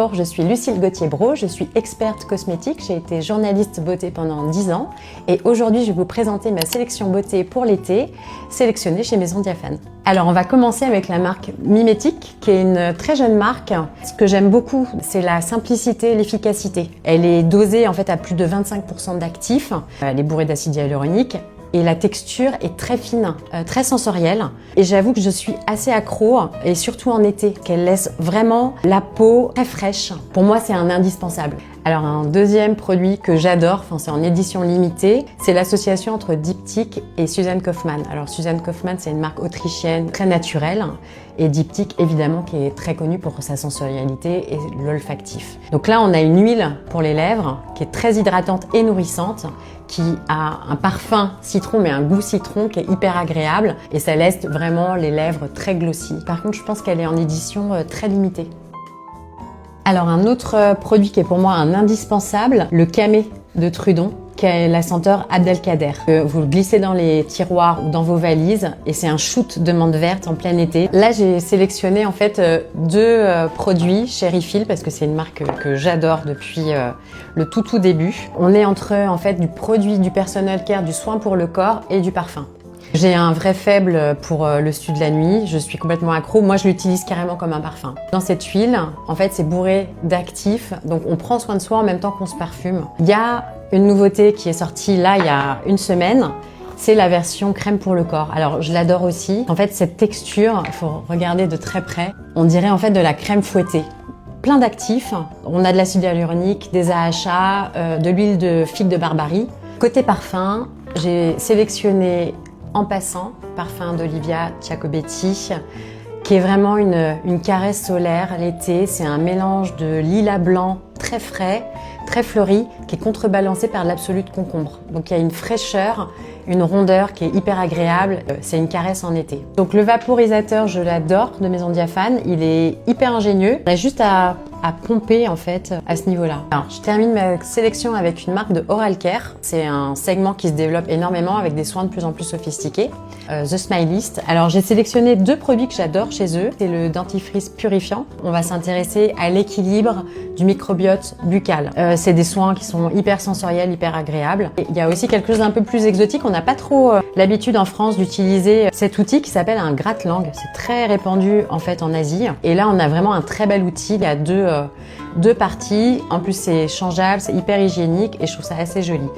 Bonjour, je suis Lucille Gauthier-Brault, je suis experte cosmétique, j'ai été journaliste beauté pendant 10 ans et aujourd'hui je vais vous présenter ma sélection beauté pour l'été, sélectionnée chez Maison Diaphane. Alors on va commencer avec la marque Mimetic, qui est une très jeune marque. Ce que j'aime beaucoup, c'est la simplicité, l'efficacité. Elle est dosée en fait à plus de 25% d'actifs, elle est bourrée d'acide hyaluronique. Et la texture est très fine, très sensorielle. Et j'avoue que je suis assez accro, et surtout en été, qu'elle laisse vraiment la peau très fraîche. Pour moi, c'est un indispensable. Alors un deuxième produit que j'adore, c'est en édition limitée, c'est l'association entre Diptyque et Susanne Kaufmann. Alors Susanne Kaufmann, c'est une marque autrichienne très naturelle et Diptyque évidemment qui est très connue pour sa sensorialité et l'olfactif. Donc là on a une huile pour les lèvres qui est très hydratante et nourrissante, qui a un parfum citron mais un goût citron qui est hyper agréable et ça laisse vraiment les lèvres très glossy. Par contre je pense qu'elle est en édition très limitée. Alors un autre produit qui est pour moi un indispensable, le Camay de Trudon, qui a la senteur Abdelkader. Vous le glissez dans les tiroirs ou dans vos valises et c'est un shoot de menthe verte en plein été. Là j'ai sélectionné en fait deux produits chez Refill parce que c'est une marque que j'adore depuis le tout début. On est entre en fait du produit du personal care, du soin pour le corps et du parfum. J'ai un vrai faible pour le sud de la nuit, je suis complètement accro. Moi, je l'utilise carrément comme un parfum. Dans cette huile, en fait, c'est bourré d'actifs, donc on prend soin de soi en même temps qu'on se parfume. Il y a une nouveauté qui est sortie là, il y a une semaine, c'est la version crème pour le corps. Alors, je l'adore aussi. En fait, cette texture, il faut regarder de très près, on dirait en fait de la crème fouettée. Plein d'actifs, on a de l'acide hyaluronique, des AHA, de l'huile de figue de Barbarie. Côté parfum, j'ai sélectionné En Passant, parfum d'Olivia Giacobetti, qui est vraiment une caresse solaire l'été. C'est un mélange de lilas blanc très frais, très fleuri, qui est contrebalancé par l'absolu de concombre. Donc il y a une fraîcheur, une rondeur qui est hyper agréable. C'est une caresse en été. Donc le vaporisateur, je l'adore, de Maison Diaphane. Il est hyper ingénieux. On a juste à pomper en fait à ce niveau-là. Alors je termine ma sélection avec une marque de Oral Care. C'est un segment qui se développe énormément avec des soins de plus en plus sophistiqués. The Smilist. Alors j'ai sélectionné deux produits que j'adore chez eux. C'est le dentifrice purifiant. On va s'intéresser à l'équilibre du microbiote buccal. C'est des soins qui sont hyper sensoriels, hyper agréables. Et il y a aussi quelque chose d'un peu plus exotique. On n'a pas trop l'habitude en France d'utiliser cet outil qui s'appelle un gratte-langue. C'est très répandu en fait en Asie. Et là on a vraiment un très bel outil. Il y a deux parties. En plus c'est changeable, c'est hyper hygiénique et je trouve ça assez joli.